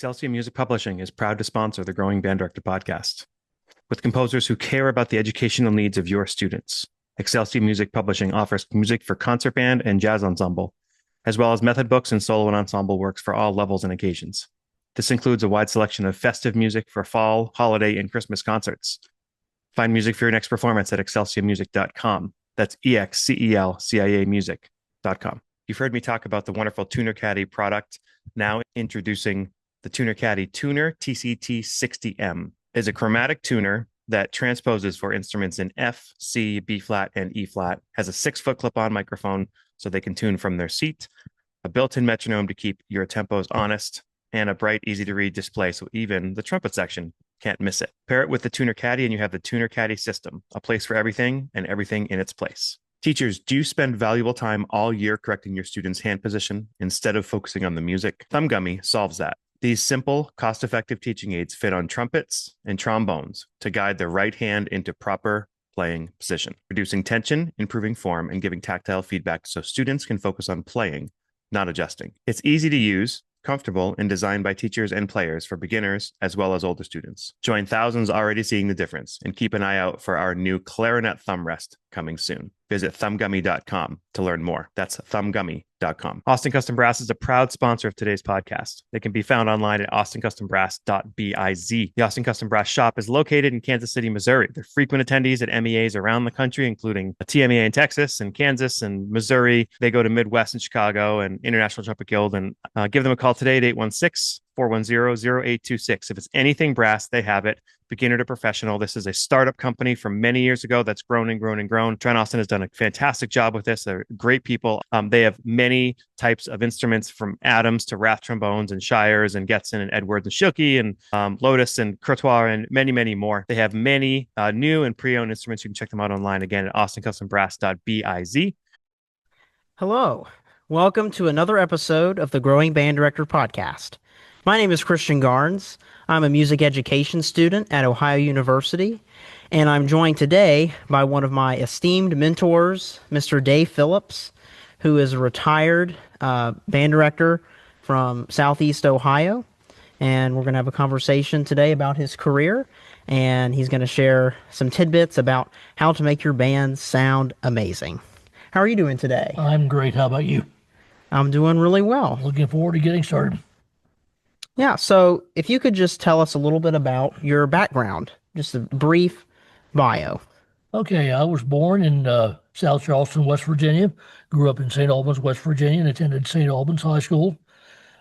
Excelsior Music Publishing is proud to sponsor the Growing Band Director podcast. With composers who care about the educational needs of your students, Excelsior Music Publishing offers music for concert band and jazz ensemble, as well as method books and solo and ensemble works for all levels and occasions. This includes a wide selection of festive music for fall, holiday, and Christmas concerts. Find music for your next performance at excelsiormusic.com. That's EXCELCIA music.com. You've heard me talk about the wonderful Tuner Caddy product. Now introducing the Tuner Caddy Tuner TCT60M. Is a chromatic tuner that transposes for instruments in F, C, B flat, and E flat. Has a 6-foot clip-on microphone so they can tune from their seat, a built-in metronome to keep your tempos honest, and a bright, easy-to-read display so even the trumpet section can't miss it. Pair it with the Tuner Caddy and you have the Tuner Caddy system, a place for everything and everything in its place. Teachers, do you spend valuable time all year correcting your students' hand position instead of focusing on the music? Thumb Gummy solves that. These simple, cost-effective teaching aids fit on trumpets and trombones to guide the right hand into proper playing position, reducing tension, improving form, and giving tactile feedback so students can focus on playing, not adjusting. It's easy to use, comfortable, and designed by teachers and players for beginners as well as older students. Join thousands already seeing the difference, and keep an eye out for our new clarinet thumb rest coming soon. Visit thumbgummy.com to learn more. That's thumbgummy.com. Austin Custom Brass is a proud sponsor of today's podcast. They can be found online at austincustombrass.biz. The Austin Custom Brass shop is located in Kansas City, Missouri. They're frequent attendees at MEAs around the country, including a TMEA in Texas and Kansas and Missouri. They go to Midwest and Chicago and International Trumpet Guild. And give them a call today at 816-410-0826. If it's anything brass, they have it. Beginner to professional. This is a startup company from many years ago that's grown and grown and grown. Trent Austin has done a fantastic job with this. They're great people. They have many types of instruments from Adams to Rath trombones and Shires and Getzen and Edwards and Schilke and Lotus and Courtois and many, many more. They have many new and pre-owned instruments. You can check them out online again at austincustombrass.biz. Hello. Welcome to another episode of the Growing Band Director podcast. My name is Christian Garnes. I'm a music education student at Ohio University, and I'm joined today by one of my esteemed mentors, Mr. Dave Phillips, who is a retired band director from Southeast Ohio. And we're going to have a conversation today about his career, and he's going to share some tidbits about how to make your band sound amazing. How are you doing today? I'm great. How about you? I'm doing really well. Looking forward to getting started. Yeah, so if you could just tell us a little bit about your background, just a brief bio. Okay, I was born in South Charleston, West Virginia. Grew up in St. Albans, West Virginia, and attended St. Albans High School.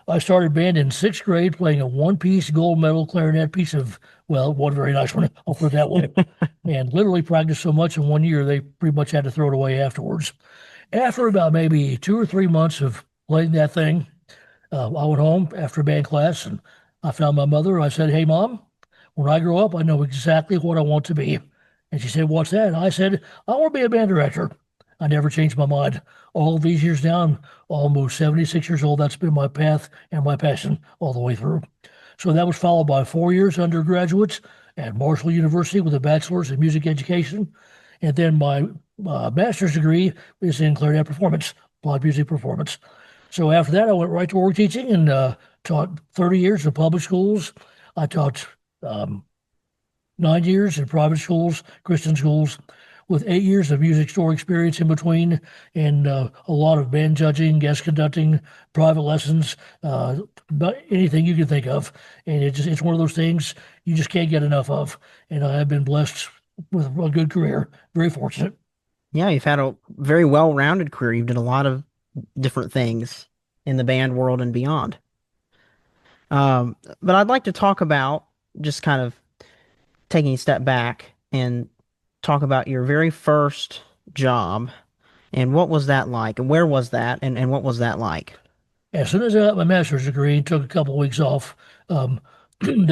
I started band in 6th grade playing a one-piece gold medal clarinet piece of, well, one very nice one, I'll put it that way, and literally practiced so much in 1 year they pretty much had to throw it away afterwards. After about maybe 2 or 3 months of playing that thing, I went home after band class and I found my mother. I said, "Hey, Mom, when I grow up, I know exactly what I want to be." And she said, "What's that?" And I said, "I want to be a band director." I never changed my mind. All of these years now, I'm almost 76 years old. That's been my path and my passion all the way through. So that was followed by 4 years undergraduate at Marshall University with a bachelor's in music education. And then my master's degree is in clarinet performance, applied music performance. So after that, I went right to work teaching and taught 30 years in public schools. I taught 9 years in private schools, Christian schools, with 8 years of music store experience in between, and a lot of band judging, guest conducting, private lessons, about anything you can think of. And it's one of those things you just can't get enough of. And I have been blessed with a good career, very fortunate. Yeah, you've had a very well-rounded career. You've done a lot of different things in the band world and beyond. But I'd like to talk about just kind of taking a step back and talk about your very first job and what was that like and where was that and what was that like? As soon as I got my master's degree, took a couple of weeks off. There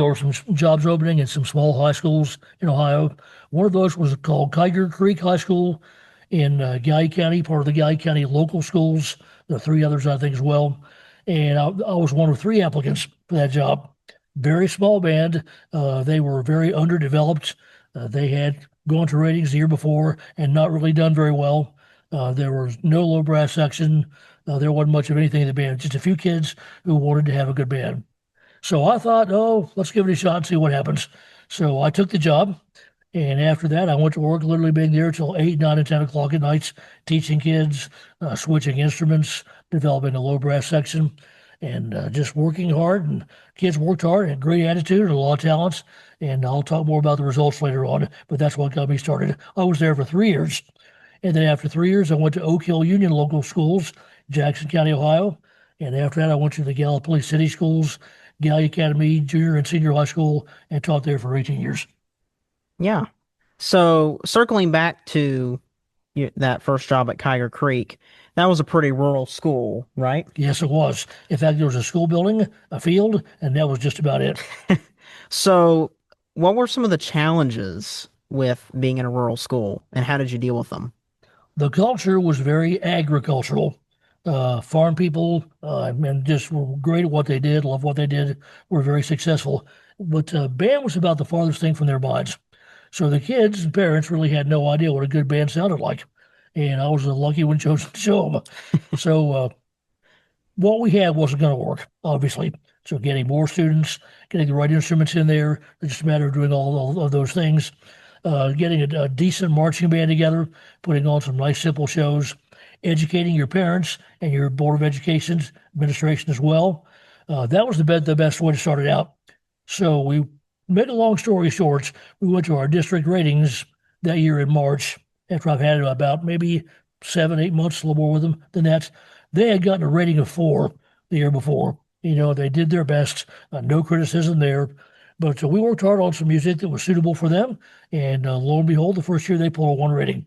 were some jobs opening in some small high schools in Ohio. One of those was called Kiger Creek High School in Guy County, part of the Guy County local schools. There are 3 others, I think, as well. And I was one of 3 applicants for that job. Very small band. They were very underdeveloped. They had gone to ratings the year before and not really done very well. There was no low brass section. There wasn't much of anything in the band, just a few kids who wanted to have a good band. So I thought, oh, let's give it a shot and see what happens. So I took the job. And after that, I went to work, literally being there till 8, 9, and 10 o'clock at nights, teaching kids, switching instruments, developing a low brass section, and just working hard. And kids worked hard, had great attitude, and a lot of talents. And I'll talk more about the results later on, but that's what got me started. I was there for 3 years. And then after 3 years, I went to Oak Hill Union Local Schools, Jackson County, Ohio. And after that, I went to the Gallipolis City Schools, Galley Academy, junior and senior high school, and taught there for 18 years. Yeah. So circling back to that first job at Kiger Creek, that was a pretty rural school, right? Yes, it was. In fact, there was a school building, a field, and that was just about it. So what were some of the challenges with being in a rural school, and how did you deal with them? The culture was very agricultural. Farm people and just were great at what they did, loved what they did, were very successful. But band was about the farthest thing from their minds. So the kids and parents really had no idea what a good band sounded like. And I was the lucky one chosen to show them. So what we had wasn't going to work, obviously. So getting more students, getting the right instruments in there, it's just a matter of doing all of those things. Getting a decent marching band together, putting on some nice, simple shows, educating your parents and your Board of Education administration as well. That was the best way to start it out. So we make a long story short, we went to our district ratings that year in March after I've had about maybe 7, 8 months, a little more with them than that. They had gotten a rating of 4 the year before. They did their best, no criticism there. But we worked hard on some music that was suitable for them. And lo and behold, the first year they pulled a 1 rating.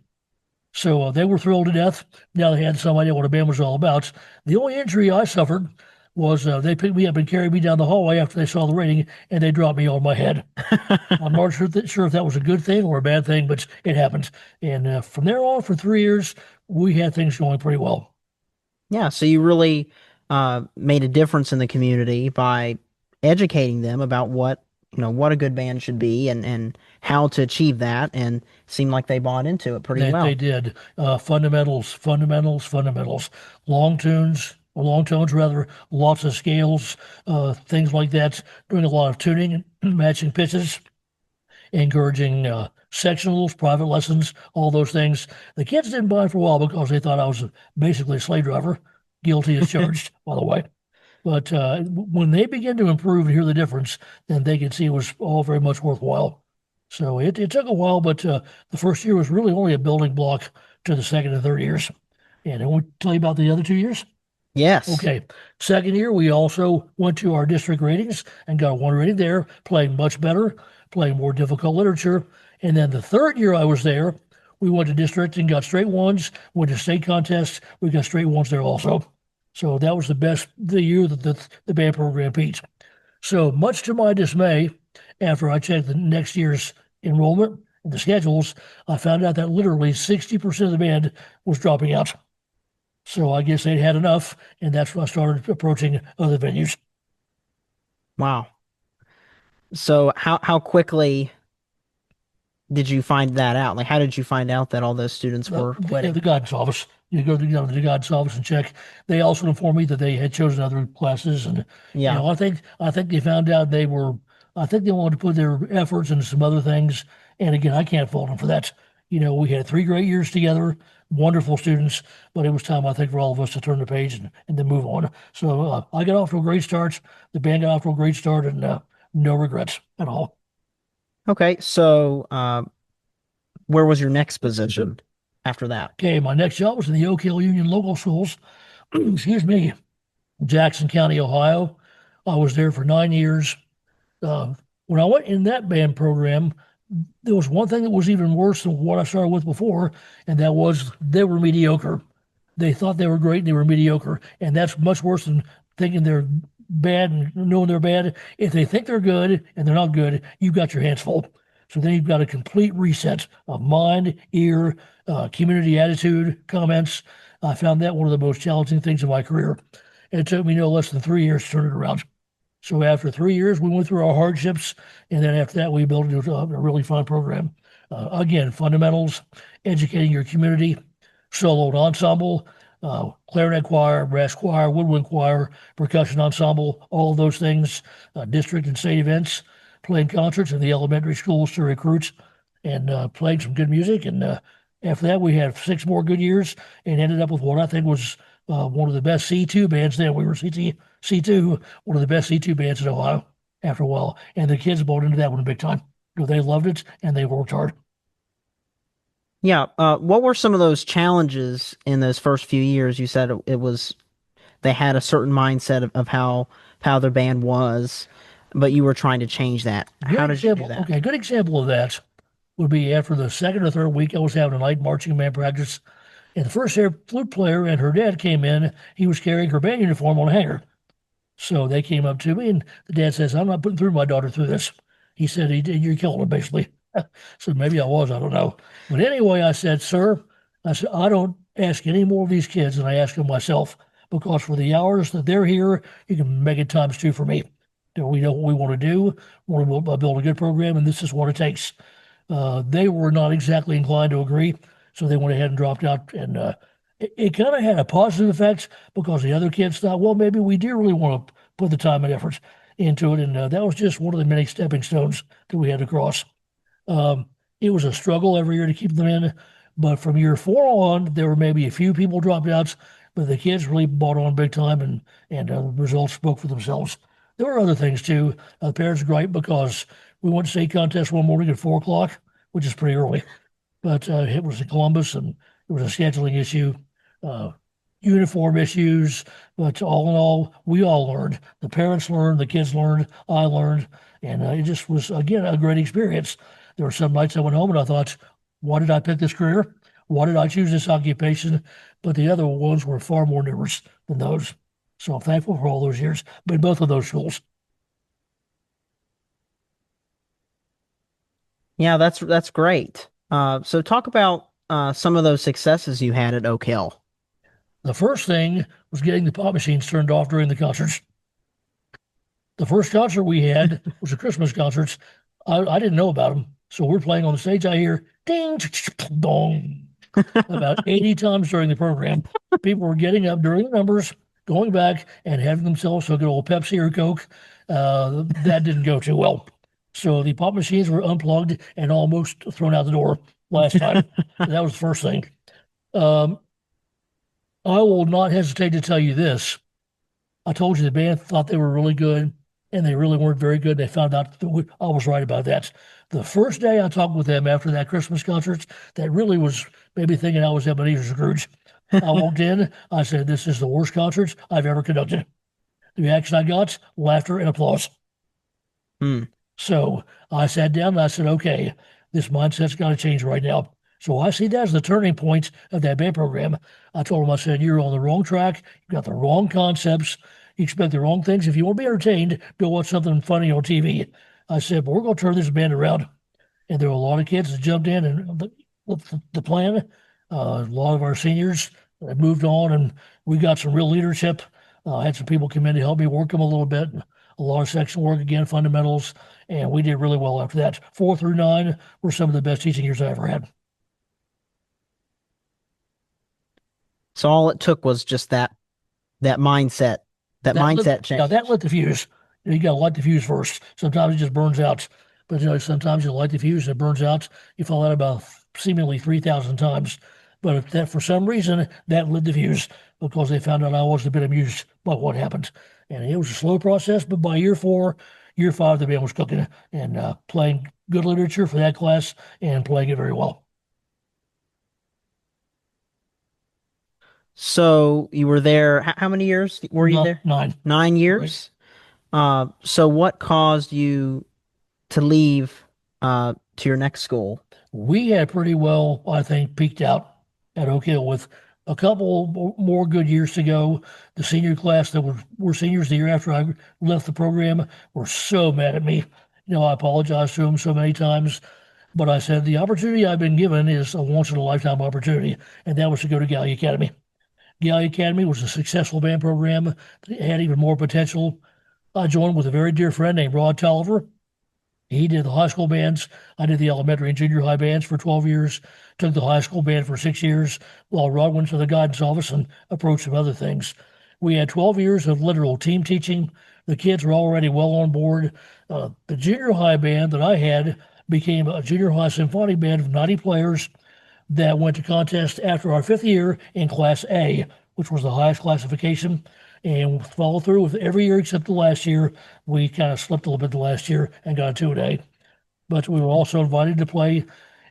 So they were thrilled to death. Now they had some idea what a band was all about. The only injury I suffered was they picked me up and carried me down the hallway after they saw the rating, and they dropped me on my head. I'm not sure if that was a good thing or a bad thing, but it happened. And from there on, for 3 years, we had things going pretty well. Yeah, so you really made a difference in the community by educating them about what a good band should be and how to achieve that, and it seemed like they bought into it pretty well. They did. Fundamentals, fundamentals, fundamentals. Long tones rather, lots of scales, things like that. Doing a lot of tuning and matching pitches, encouraging sectionals, private lessons, all those things. The kids didn't buy it for a while because they thought I was basically a slave driver, guilty as charged, by the way. But when they begin to improve and hear the difference, then they could see it was all very much worthwhile. So it took a while, but the first year was really only a building block to the second and third years. And I want to tell you about the other 2 years. Yes. Okay. Second year, we also went to our district ratings and got a 1 rating there, playing much better, playing more difficult literature. And then the third year I was there, we went to district and got straight 1s, went to state contests, we got straight 1s there also. So that was the year that the band program peaked. So much to my dismay, after I checked the next year's enrollment and the schedules, I found out that literally 60% of the band was dropping out. So I guess they'd had enough, and that's when I started approaching other venues. Wow. So how quickly did you find that out? Like, how did you find out that all those students were quitting? The guidance office. You go to the guidance office and check. They also informed me that they had chosen other classes, and Yeah. I think they found out I think they wanted to put their efforts into some other things. And again, I can't fault them for that. We had 3 great years together, wonderful students, but it was time, I think, for all of us to turn the page and then move on. So I got off to a great start. The band got off to a great start, and no regrets at all. Okay. So where was your next position after that? Okay, my next job was in the Oak Hill Union Local Schools. Excuse me, Jackson County, Ohio. I was there for 9 years. When I went in that band program, there was one thing that was even worse than what I started with before, and that was they were mediocre. They thought they were great and they were mediocre. And that's much worse than thinking they're bad and knowing they're bad. If they think they're good and they're not good, you've got your hands full. So then you've got a complete reset of mind, ear, community attitude, comments. I found that one of the most challenging things in my career. And it took me no less than 3 years to turn it around. So after 3 years, we went through our hardships. And then after that, we built a really fun program. Again, fundamentals, educating your community, solo and ensemble, clarinet choir, brass choir, woodwind choir, percussion ensemble, all of those things, district and state events, playing concerts in the elementary schools to recruit, and playing some good music. And after that, we had 6 more good years and ended up with what I think was one of the best C2 bands then. We were C2, one of the best C2 bands in Ohio after a while. And the kids bought into that one big time. They loved it and they worked hard. Yeah. What were some of those challenges in those first few years? You said it was they had a certain mindset of how their band was, but you were trying to change that. Good How did you do example. that? Okay, good example of that would be after the second or third week I was having a night marching band practice. And the first air flute player and her dad came in. He was carrying her band uniform on a hanger. So they came up to me, and the dad says, "I'm not putting through my daughter through this." He said, "You're killing her, basically." So maybe I was, I don't know. But anyway, I said, "Sir," I said, "I don't ask any more of these kids than I ask of myself, because for the hours that they're here, you can make it times two for me. We know what we want to do, we want to build a good program, and this is what it takes." They were not exactly inclined to agree, so they went ahead and dropped out. And it kind of had a positive effect because the other kids thought, well, maybe we do really want to put the time and effort into it. And that was just one of the many stepping stones that we had to cross. It was a struggle every year to keep them in, but from year 4 on, there were maybe a few people dropped out, but the kids really bought on big time, and the results spoke for themselves. There were other things too. The parents gripe because we went to state contest one morning at 4 o'clock, which is pretty early, but it was in Columbus, and it was a scheduling issue, uh, uniform issues. But all in all, we all learned. The parents learned, the kids learned, I learned, and it just was, again, a great experience. There were some nights I went home and I thought, why did I pick this career? Why did I choose this occupation? But the other ones were far more numerous than those. So I'm thankful for all those years, but in both of those schools. Yeah, that's great. So talk about some of those successes you had at Oak Hill. The first thing was getting the pop machines turned off during the concerts. The first concert we had was the Christmas concerts. I didn't know about them. So we're playing on the stage. I hear ding, dong, about 80 times during the program. People were getting up during the numbers, going back and having themselves a good old Pepsi or Coke. That didn't go too well. So the pop machines were unplugged and almost thrown out the door last time. That was the first thing. Um, I will not hesitate to tell you this. I told you the band thought they were really good, and they really weren't very good. They found out that I was right about that. The first day I talked with them after that Christmas concert, that really was maybe thinking I was Ebenezer Scrooge. I walked in, I said, "This is the worst concert I've ever conducted." The reaction I got, laughter and applause. Hmm. So I sat down and I said, "Okay, this mindset's got to change right now." So I see that as the turning point of that band program. I told them, I said, "You're on the wrong track. You've got the wrong concepts. You expect the wrong things. If you want to be entertained, go watch something funny on TV." I said, "But we're going to turn this band around." And there were a lot of kids that jumped in and the plan. A lot of our seniors moved on, and we got some real leadership. I had some people come in to help me work them a little bit. A lot of section work, again, fundamentals, and we did really well after that. 4 through 9 were some of the best teaching years I ever had. So all it took was just that mindset, that That lit, mindset now change. that lit the fuse. You got to light the fuse first. Sometimes it just burns out, but sometimes you light the fuse and it burns out. You fall out about seemingly 3,000 times, but if that for some reason that lit the fuse because they found out I wasn't a bit amused by what happened, and it was a slow process. But by year 4, year 5, the band was cooking and playing good literature for that class and playing it very well. So you were there. How many years were you Not there? 9, 9 years. So what caused you to leave to your next school? we had pretty well, I think, peaked out at Oak Hill with a couple more good years to go. The senior class that were seniors the year after I left the program were so mad at me. I apologized to them so many times, but I said the opportunity I've been given is a once in a lifetime opportunity, and that was to go to Galley Academy. Galley Academy was a successful band program that had even more potential. I joined with a very dear friend named Rod Tolliver. He did the high school bands. I did the elementary and junior high bands for 12 years, took the high school band for 6 years, while Rod went to the guidance office and approached some other things. We had 12 years of literal team teaching. The kids were already well on board. The junior high band that I had became a junior high symphonic band of 90 players that went to contest after our 5th year in Class A, which was the highest classification, and followed through with every year except the last year. We kind of slipped a little bit the last year and got a 2A. But we were also invited to play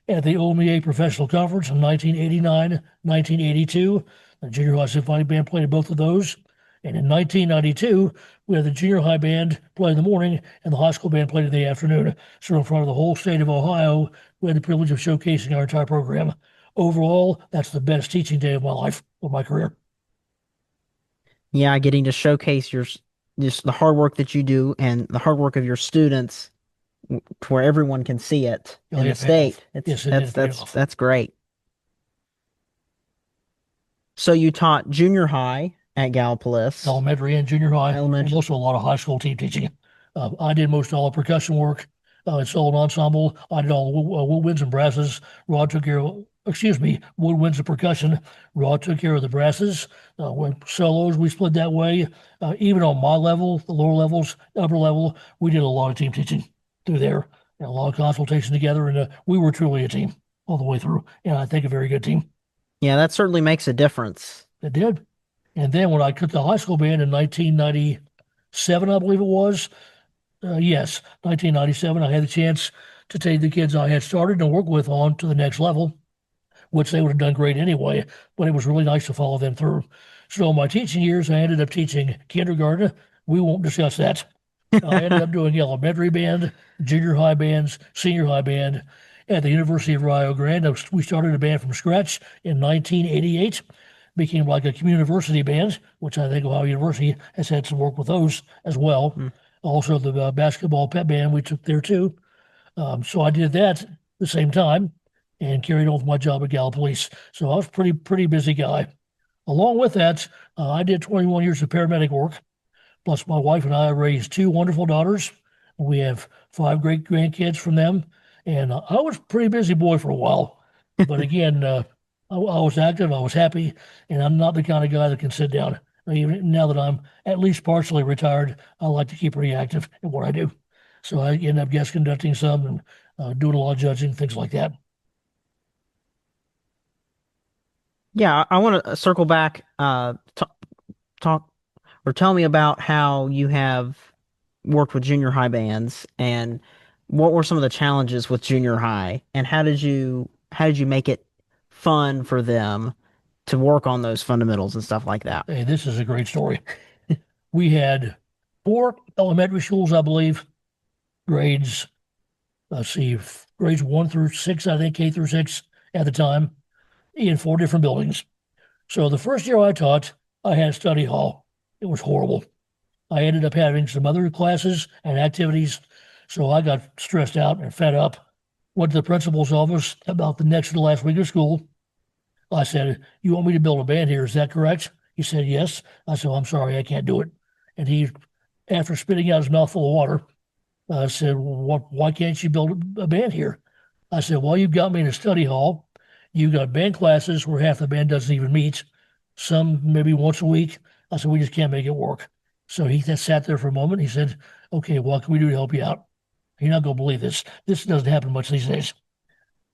at the OMEA Professional Conference in 1989, 1982. The junior high symphonic band played at both of those. And in 1992, we had the junior high band play in the morning and the high school band played in the afternoon. So in front of the whole state of Ohio, we had the privilege of showcasing our entire program. Overall, that's the best teaching day of my life, of my career. Yeah, getting to showcase just the hard work that you do and the hard work of your students to where everyone can see it in the state. That's great. So you taught junior high at Gallipolis. Elementary and junior high. Elementary. And also a lot of high school team teaching. I did most all the percussion work. Solo ensemble. I did all the woodwinds and brasses. Rod took care of, woodwinds and percussion. Rod took care of the brasses. When solos, we split that way. Even on my level, the lower levels, upper level, we did a lot of team teaching through there. And a lot of consultation together. And we were truly a team all the way through. And I think a very good team. Yeah, that certainly makes a difference. It did. And then when I took the high school band in 1997, I believe it was, 1997, I had the chance to take the kids I had started and work with on to the next level, which they would have done great anyway, but it was really nice to follow them through. So in my teaching years, I ended up teaching kindergarten. We won't discuss that. I ended up doing elementary band, junior high bands, senior high band. At the University of Rio Grande, we started a band from scratch in 1988. Became like a community band, which I think Ohio University has had some work with those as well. Also, the basketball pep band we took there too. So I did that at the same time and carried on with my job at Gallipolis. So I was a pretty busy guy. Along with that, I did 21 years of paramedic work. Plus, my wife and I raised 2 wonderful daughters. We have 5 great grandkids from them. And I was a pretty busy boy for a while. But again, I was active, I was happy, and I'm not the kind of guy that can sit down. Even now that I'm at least partially retired, I like to keep pretty active in what I do. So I end up guest conducting some and doing a lot of judging, things like that. Yeah, I want to circle back, talk or tell me about how you have worked with junior high bands and what were some of the challenges with junior high and how did you make it fun for them to work on those fundamentals and stuff like that? Hey, this is a great story. We had 4 elementary schools, I believe, grades 1 through 6, I think, K through 6 at the time, in 4 different buildings. So the first year I taught, I had a study hall. It was horrible. I ended up having some other classes and activities, so I got stressed out and fed up. Went to the principal's office about the next to the last week of school. I said, "You want me to build a band here, is that correct?" He said, "Yes." I said, "I'm sorry, I can't do it." And he, after spitting out his mouth full of water, said, "Why can't you build a band here?" I said, "Well, you've got me in a study hall. You've got band classes where half the band doesn't even meet, some maybe once a week." I said, "We just can't make it work." So he just sat there for a moment. He said, "Okay, what can we do to help you out?" You're not going to believe this. This doesn't happen much these days.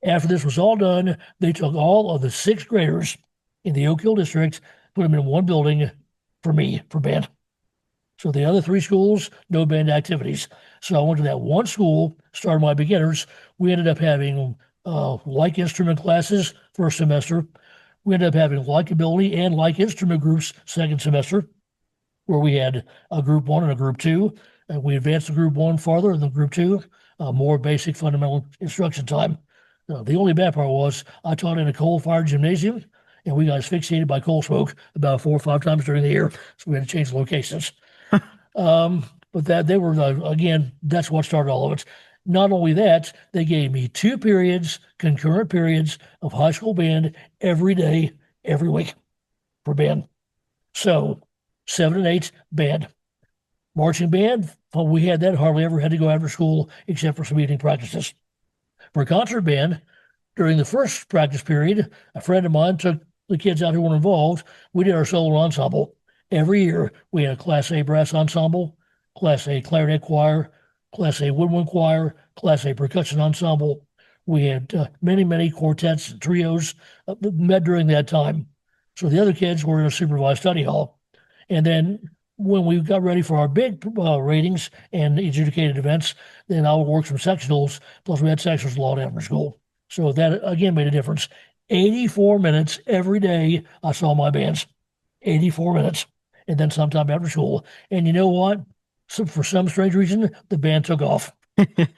After this was all done, they took all of the 6th graders in the Oak Hill district, put them in one building for me, for band. So the other 3 schools, no band activities. So I went to that one school, started my beginners. We ended up having like instrument classes first semester. We ended up having like ability and like instrument groups second semester, where we had a group 1 and a group 2. And we advanced the group 1 farther than group 2, more basic fundamental instruction time. The only bad part was I taught in a coal-fired gymnasium, and we got asphyxiated by coal smoke about 4 or 5 times during the year, so we had to change locations. But that they were, again, that's what started all of it. Not only that, they gave me 2 periods, concurrent periods of high school band every day, every week for band. So 7 and 8, band. Marching band, Well, we had that, hardly ever had to go after school except for some evening practices. For a concert band, during the first practice period, a friend of mine took the kids out who were involved. We did our solo ensemble. Every year, we had a Class A brass ensemble, Class A clarinet choir, Class A woodwind choir, Class A percussion ensemble. We had many, many quartets and trios met during that time. So the other kids were in a supervised study hall. And then when we got ready for our big ratings and adjudicated events, then I would work some sectionals. Plus, we had sectionals a lot after school. So that again made a difference. 84 minutes every day I saw my bands. 84 minutes. And then sometime after school. And you know what? So for some strange reason, the band took off.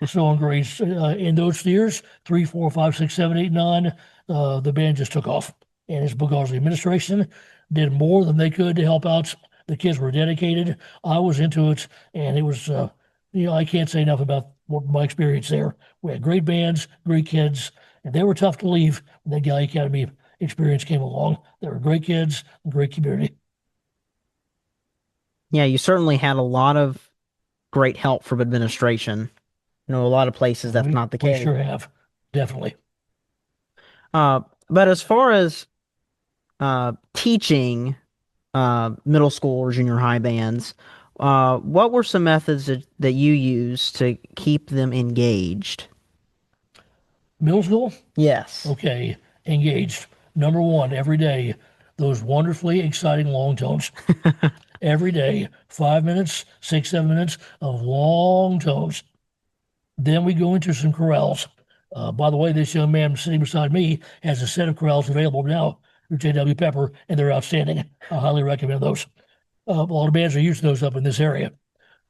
So in grades in those years, 3, 4, 5, 6, 7, 8, 9, the band just took off. And it's because the administration did more than they could to help out. The kids were dedicated. I was into it, and it was, I can't say enough about my experience there. We had great bands, great kids, and they were tough to leave when the Gallia Academy experience came along. They were great kids, great community. Yeah, you certainly had a lot of great help from administration. A lot of places that's not the We case. sure have, definitely. But as far as teaching middle school or junior high bands, what were some methods that you used to keep them engaged? Middle school? Yes. Okay, engaged. Number one, every day, those wonderfully exciting long tones. Every day, 5 minutes, 6, 7 minutes of long tones. Then we go into some chorales. By the way, this young man sitting beside me has a set of chorales available now through J.W. Pepper, and they're outstanding. I highly recommend those. A lot of bands are using those up in this area.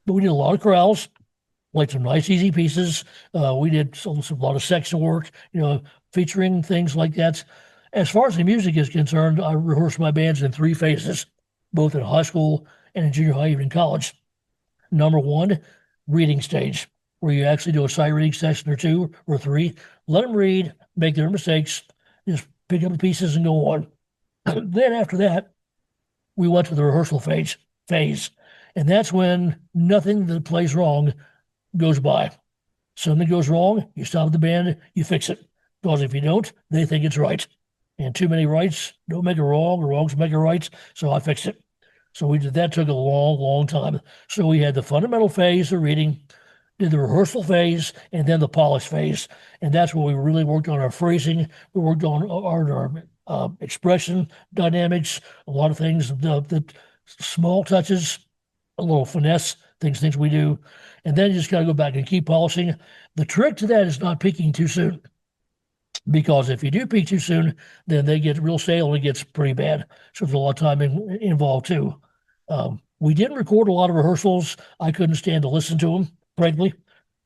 But we did a lot of chorales, like some nice, easy pieces. We did a lot of section work, featuring things like that. As far as the music is concerned, I rehearse my bands in 3 phases, both in high school and in junior high, even in college. Number one, reading stage, where you actually do a sight reading session or 2 or 3. Let them read, make their mistakes, just pick up the pieces and go on. Then after that, we went to the rehearsal phase. And that's when nothing that plays wrong goes by. Something goes wrong, you stop the band, you fix it. Because if you don't, they think it's right. And too many rights don't make a wrong, or wrongs make a right. So I fixed it. So we did that, took a long, long time. So we had the fundamental phase of reading, did the rehearsal phase, and then the polish phase. And that's where we really worked on our phrasing. We worked on our expression dynamics, a lot of things, the small touches, a little finesse, things we do. And then you just got to go back and keep polishing. The trick to that is not peaking too soon. Because if you do peak too soon, then they get real stale and it gets pretty bad. So there's a lot of time involved too. We didn't record a lot of rehearsals. I couldn't stand to listen to them, frankly.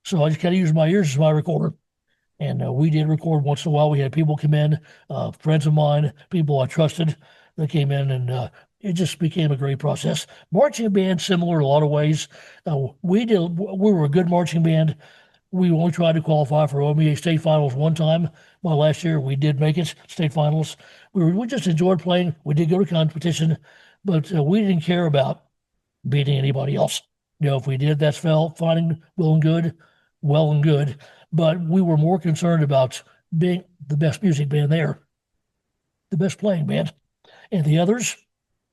So I just kind of used my ears as my recorder. And we did record once in a while. We had people come in, friends of mine, people I trusted that came in, and it just became a great process. Marching band, similar in a lot of ways. We were a good marching band. We only tried to qualify for OMEA state finals one time. Well, last year we did make it state finals. We just enjoyed playing. We did go to competition, but we didn't care about beating anybody else. If we did, that's fine, well and good. But we were more concerned about being the best music band there, the best playing band. And the others,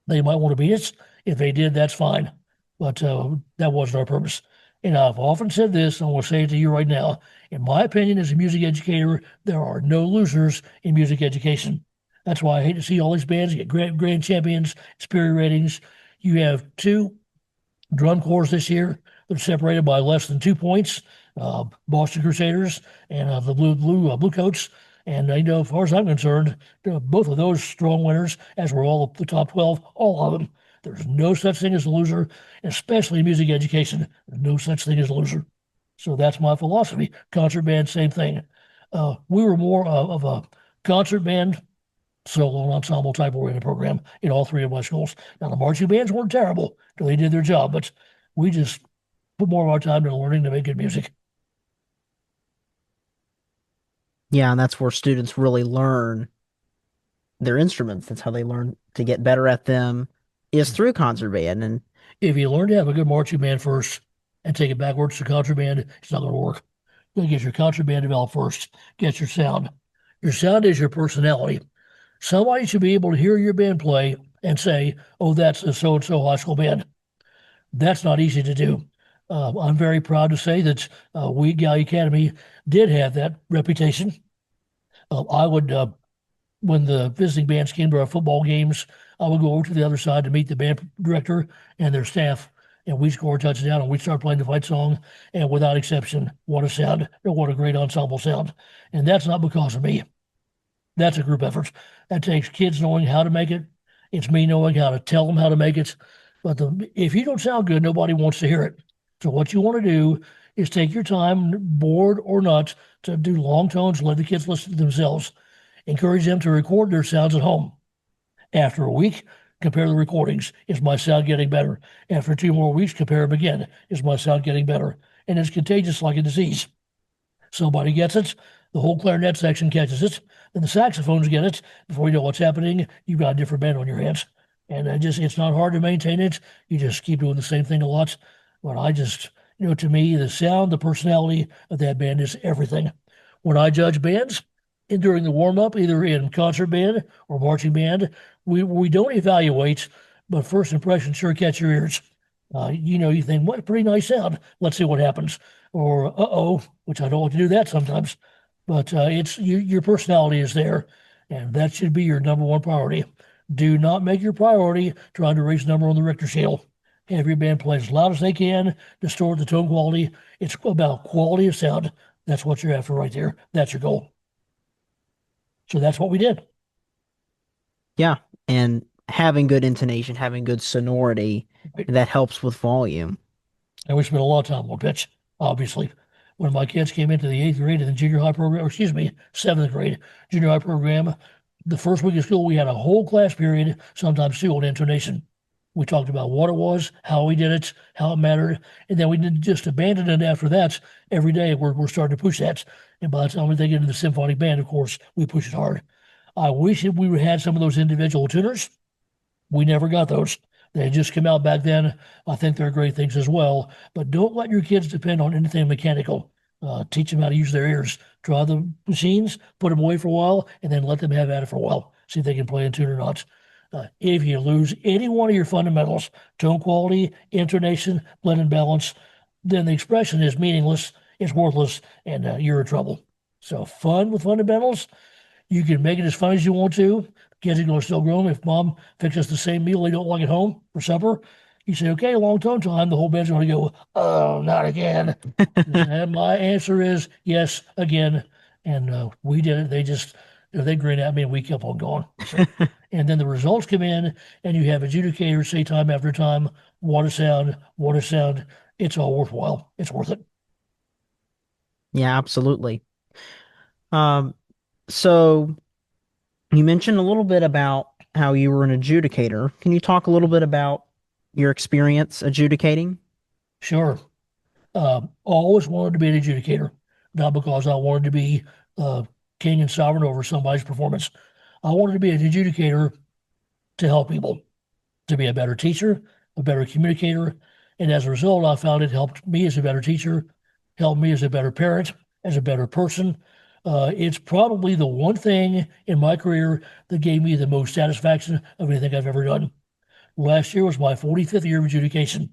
they might want to beat us. If they did, that's fine. But that wasn't our purpose. And I've often said this, and I will say it to you right now. In my opinion, as a music educator, there are no losers in music education. That's why I hate to see all these bands get grand champions, superior ratings. You have 2 drum corps this year. They're separated by less than 2 points. Boston Crusaders and the Blue Coats. And as far as I'm concerned, both of those strong winners, as were all of the top 12, all of them. There's no such thing as a loser, especially in music education. There's no such thing as a loser. So that's my philosophy. Concert band, same thing. We were more of a concert band, solo and ensemble type oriented program in all 3 of my schools. Now, the marching bands weren't terrible. They did their job, but we just put more of our time into learning to make good music. Yeah, and that's where students really learn their instruments. That's how they learn to get better at them, is through concert band. And If you learn to have a good marching band first, and take it backwards to contraband, it's not going to work. You got to get your contraband developed first. Get your sound. Your sound is your personality. Somebody should be able to hear your band play and say, "Oh, that's a so-and-so high school band." That's not easy to do. I'm very proud to say that we, Galley Academy, did have that reputation. I would, when the visiting bands came to our football games, I would go over to the other side to meet the band director and their staff, and we'd score a touchdown and we'd start playing the fight song. And without exception, what a sound, or what a great ensemble sound. And that's not because of me. That's a group effort. That takes kids knowing how to make it. It's me knowing how to tell them how to make it. But if you don't sound good, nobody wants to hear it. So what you want to do is take your time, bored or not, to do long tones, let the kids listen to themselves. Encourage them to record their sounds at home. After a week, compare the recordings. Is my sound getting better? After 2 more weeks, compare them again. Is my sound getting better? And it's contagious like a disease. Somebody gets it, the whole clarinet section catches it, then the saxophones get it. Before you know what's happening, you've got a different band on your hands. And it's not hard to maintain it. You just keep doing the same thing a lot. But to me, the sound, the personality of that band is everything. When I judge bands, during the warm-up, either in concert band or marching band, we don't evaluate, but first impressions sure catch your ears. You think, what a pretty nice sound. Let's see what happens. Or, uh-oh, which I don't like to do that sometimes. But it's your personality is there, and that should be your number one priority. Do not make your priority trying to raise the number on the Richter scale. Have your band play as loud as they can, distort the tone quality. It's about quality of sound. That's what you're after right there. That's your goal. So that's what we did. Yeah, and having good intonation, having good sonority, that helps with volume. And we spent a lot of time on pitch, obviously. When my kids came into the 8th grade and the junior high program, or excuse me, 7th grade junior high program, the first week of school, we had a whole class period, sometimes 2, on intonation. We talked about what it was, how we did it, how it mattered, and then we didn't just abandon it after that. Every day we're starting to push that. And by the time they get into the symphonic band, of course, we push it hard. I wish that we had some of those individual tuners. We never got those. They just came out back then. I think they're great things as well. But don't let your kids depend on anything mechanical. Teach them how to use their ears. Draw the machines, put them away for a while, and then let them have at it for a while. See if they can play in tune or not. If you lose any one of your fundamentals, tone quality, intonation, blend and balance, then the expression is meaningless, it's worthless, and you're in trouble. So fun with fundamentals. You can make it as fun as you want to. Kids are going to still grow them. If mom fixes the same meal they don't like at home for supper, you say, okay, long tone time. The whole band's going to go, oh, not again. And my answer is yes, again. And we did it. They grinned at me and we kept on going. So, and then the results come in and you have adjudicators say time after time, what a sound, what a sound. It's all worthwhile. It's worth it. Yeah, absolutely. So you mentioned a little bit about how you were an adjudicator. Can you talk a little bit about your experience adjudicating? Sure. Always wanted to be an adjudicator, not because I wanted to be king and sovereign over somebody's performance. I wanted to be an adjudicator to help people, to be a better teacher, a better communicator. And as a result, I found it helped me as a better teacher, helped me as a better parent, as a better person. It's probably the one thing in my career that gave me the most satisfaction of anything I've ever done. Last year was my 45th year of adjudication.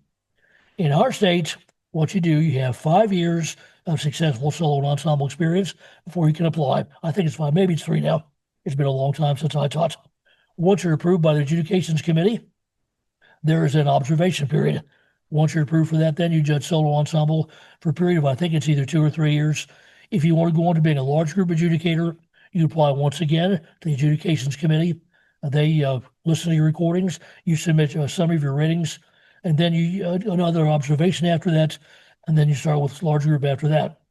In our state, what you do, you have 5 years of successful solo and ensemble experience before you can apply. I think it's 5, maybe it's 3 now. It's been a long time since I taught. Once you're approved by the adjudications committee, there is an observation period. Once you're approved for that, then you judge solo ensemble for a period of, I think it's either 2 or 3 years. If you want to go on to being a large group adjudicator, you apply once again to the adjudications committee. They listen to your recordings. You submit a summary of your ratings, and then you another observation after that, and then you start with large group after that,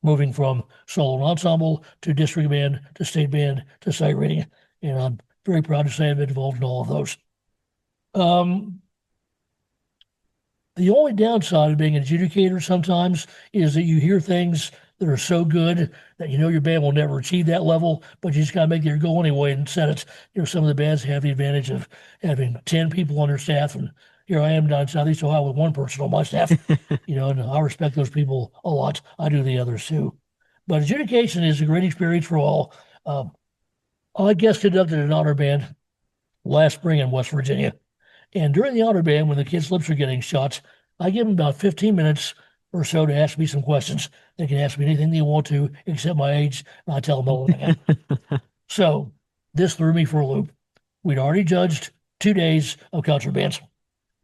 moving from solo and ensemble to district band to state band to site rating. And I'm very proud to say I've been involved in all of those. The only downside of being an adjudicator sometimes is that you hear things that are so good that you know your band will never achieve that level, but you just got to make your goal anyway and set it. Some of the bands have the advantage of having 10 people on their staff and, here I am down in Southeast Ohio with one person on my staff, and I respect those people a lot. I do the others too. But adjudication is a great experience for all. I guest conducted an honor band last spring in West Virginia. And during the honor band, when the kids' lips are getting shot, I give them about 15 minutes or so to ask me some questions. They can ask me anything they want to, except my age, and I tell them all again. So this threw me for a loop. We'd already judged 2 days of contrabands.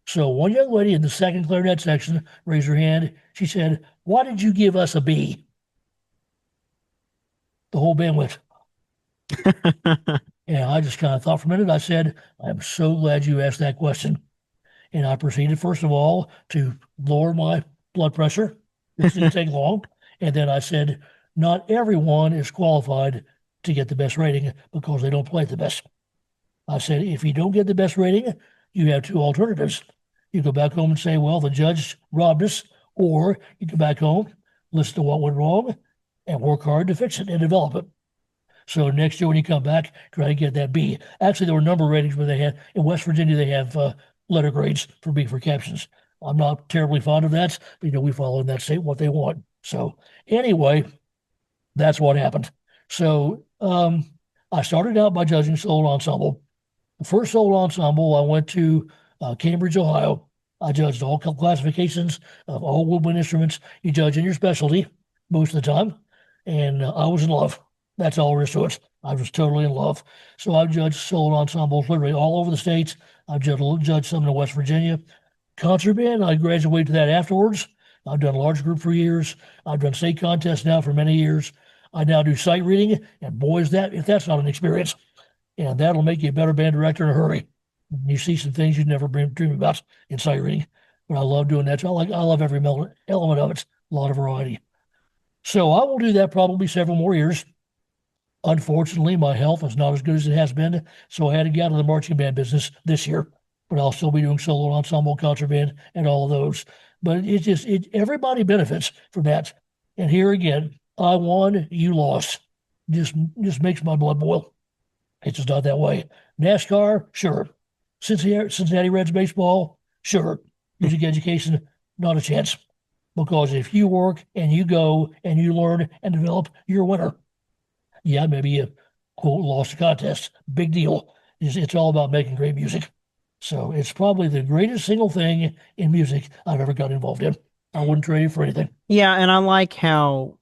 So one young lady in the second clarinet section raised her hand. She said, "Why did you give us a B?" The whole band went. And I just kind of thought for a minute. I said, "I'm so glad you asked that question." And I proceeded, first of all, to lower my blood pressure. This didn't take long. And then I said, not everyone is qualified to get the best rating because they don't play the best. I said, if you don't get the best rating, you have two alternatives. You go back home and say, well, the judge robbed us, or you go back home, listen to what went wrong, and work hard to fix it and develop it. So next year when you come back, try to get that B. Actually, there were number ratings where they had, in West Virginia, they have letter grades for B for captions. I'm not terribly fond of that. We follow in that state what they want. So anyway, that's what happened. So I started out by judging solo ensemble. The first solo ensemble, I went to Cambridge, Ohio. I judged all classifications of all woodwind instruments. You judge in your specialty most of the time. And I was in love. That's all there is to it. I was totally in love. So I've judged solo ensembles literally all over the states. I've judged some in West Virginia. Concert band, I graduated to that afterwards. I've done a large group for years. I've done state contests now for many years. I now do sight reading, and boy, is that, if that's not an experience. And that'll make you a better band director in a hurry. You see some things you'd never dream about in sight reading. But I love doing that. So I love every element of it, a lot of variety. So I will do that probably several more years. Unfortunately, my health is not as good as it has been, so I had to get out of the marching band business this year. But I'll still be doing solo ensemble, concert band, and all of those. But everybody benefits from that. And here again, I won, you lost. Just makes my blood boil. It's just not that way. NASCAR, sure. Cincinnati Reds baseball, sure. Music education, not a chance. Because if you work and you go and you learn and develop, you're a winner. Yeah, maybe you, quote, lost a contest. Big deal. It's all about making great music. So it's probably the greatest single thing in music I've ever got involved in. I wouldn't trade it for anything. Yeah, and I like how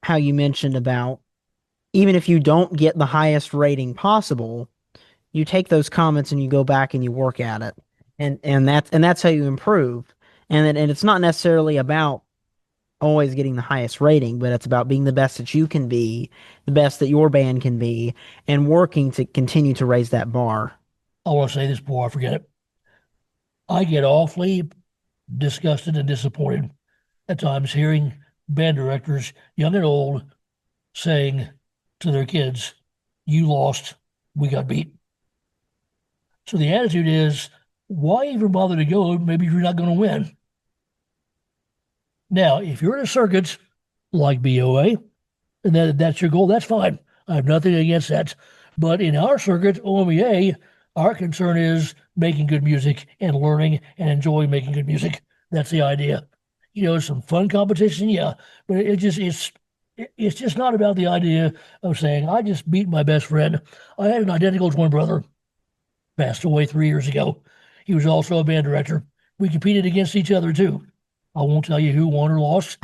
you mentioned about even if you don't get the highest rating possible, you take those comments and you go back and you work at it. And that's how you improve. And it's not necessarily about always getting the highest rating, but it's about being the best that you can be, the best that your band can be, and working to continue to raise that bar. I want to say this before I forget it. I get awfully disgusted and disappointed at times hearing band directors, young and old, saying to their kids, "You lost, we got beat." So the attitude is, why even bother to go? Maybe you're not going to win. Now, if you're in a circuit like BOA, and that's your goal, that's fine. I have nothing against that. But in our circuit, OMEA, our concern is making good music and learning and enjoying making good music. That's the idea. Some fun competition, yeah, but it's just not about the idea of saying, I just beat my best friend. I had an identical twin brother, passed away 3 years ago. He was also a band director. We competed against each other too. I won't tell you who won or lost.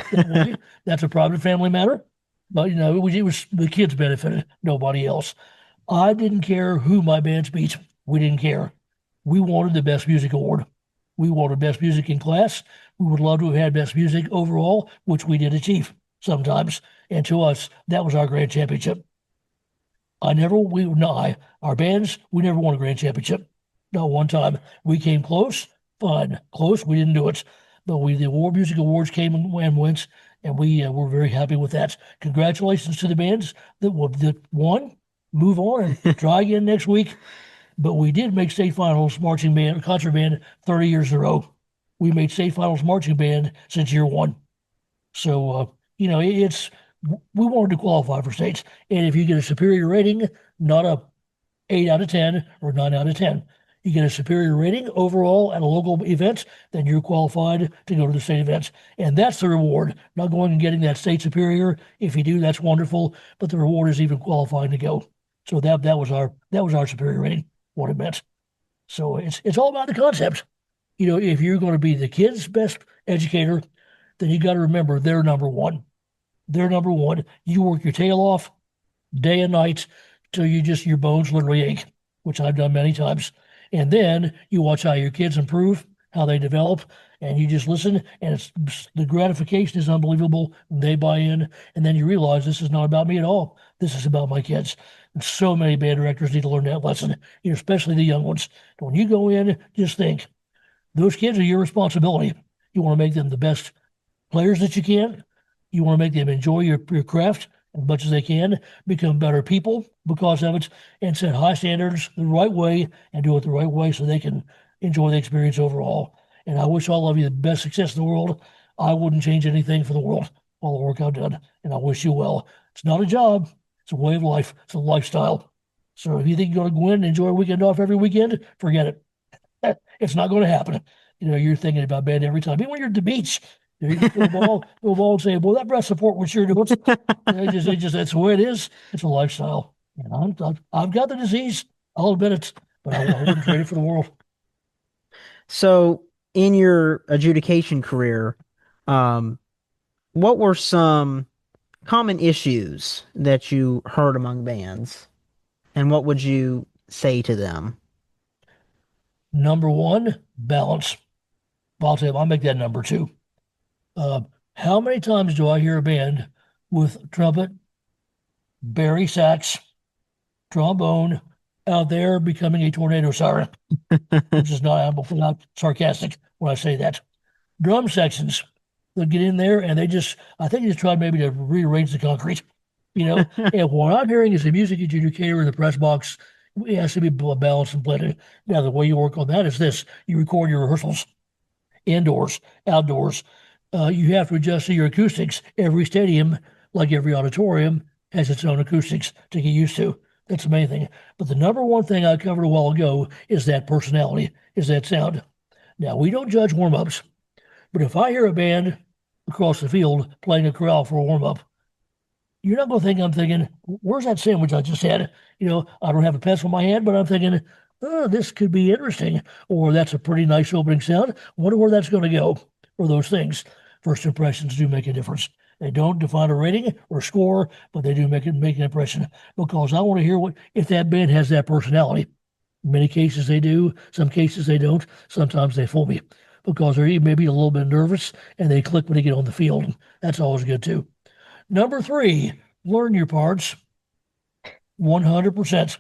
That's a private family matter. But, it was the kids benefited, nobody else. I didn't care who my bands beat. We didn't care. We wanted the best music award. We wanted best music in class. We would love to have had best music overall, which we did achieve sometimes. And to us, that was our grand championship. Our bands, we never won a grand championship. Not one time. We came close, fine. Close, we didn't do it. But the music awards came and went, and we were very happy with that. Congratulations to the bands that won. Move on and try again next week. But we did make state finals marching band, concert band 30 years in a row. We made state finals marching band since year one. So, we wanted to qualify for states. And if you get a superior rating, not a 8 out of 10 or 9 out of 10. You get a superior rating overall at a local event, then you're qualified to go to the state events. And that's the reward, not going and getting that state superior. If you do, that's wonderful, but the reward is even qualifying to go. So that was our superior rating, what it meant. So it's all about the concept. If you're going to be the kid's best educator, then you got to remember they're number one. They're number one. You work your tail off day and night till your bones literally ache, which I've done many times. And then you watch how your kids improve, how they develop, and you just listen, and the gratification is unbelievable. They buy in, and then you realize this is not about me at all. This is about my kids. And so many band directors need to learn that lesson, especially the young ones. When you go in, just think, those kids are your responsibility. You want to make them the best players that you can. You want to make them enjoy your craft as much as they can, become better people because of it, and set high standards the right way and do it the right way so they can enjoy the experience overall. And I wish all of you the best success in the world. I wouldn't change anything for the world, all the work I've done, and I wish you well. It's not a job. It's a way of life. It's a lifestyle. So if you think you're going to go in and enjoy a weekend off every weekend, forget it. It's not going to happen. You're thinking about band every time. Even when you're at the beach, you can go ball and say, "Well, that breast support was sure doing." That's the way it is. It's a lifestyle. I've got the disease. I'll admit it, but I wouldn't trade it for the world. So, in your adjudication career, what were some common issues that you heard among bands, and what would you say to them? Number one, balance. I'll tell you, I'll make that number two. How many times do I hear a band with trumpet, bari sax, trombone out there becoming a tornado siren? Which is not sarcastic when I say that. Drum sections, they'll get in there and I think they just tried maybe to rearrange the concrete, And what I'm hearing is the music adjudicator in the press box. It has to be balanced and blended. Now, the way you work on that is this: you record your rehearsals, indoors, outdoors. You have to adjust to your acoustics. Every stadium, like every auditorium, has its own acoustics to get used to. That's the main thing. But the number one thing I covered a while ago is that personality, is that sound. Now, we don't judge warm-ups, but if I hear a band across the field playing a chorale for a warm-up, you're not going to think I'm thinking, where's that sandwich I just had? I don't have a pencil in my hand, but I'm thinking, oh, this could be interesting, or that's a pretty nice opening sound. Wonder where that's going to go, or those things. First impressions do make a difference. They don't define a rating or score, but they do make an impression, because I want to hear if that band has that personality. In many cases they do. Some cases they don't. Sometimes they fool me because they're maybe a little bit nervous and they click when they get on the field. That's always good too. Number three, learn your parts 100%.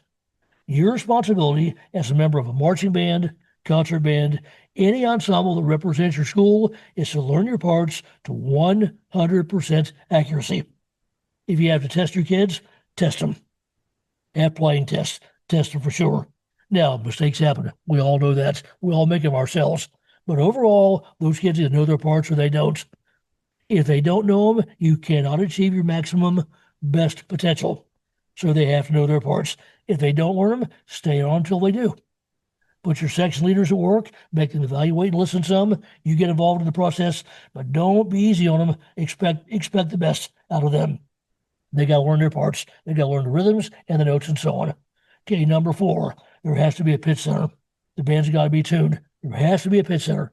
Your responsibility as a member of a marching band, concert band, any ensemble that represents your school is to learn your parts to 100% accuracy. If you have to test your kids, test them. Have playing tests. Test them for sure. Now, mistakes happen. We all know that. We all make them ourselves. But overall, those kids either know their parts or they don't. If they don't know them, you cannot achieve your maximum best potential. So they have to know their parts. If they don't learn them, stay on until they do. Put your section leaders at work, make them evaluate and listen some. You get involved in the process, but don't be easy on them. Expect the best out of them. They got to learn their parts. They got to learn the rhythms and the notes and so on. Okay, number four, there has to be a pitch center. The band's got to be tuned. There has to be a pitch center.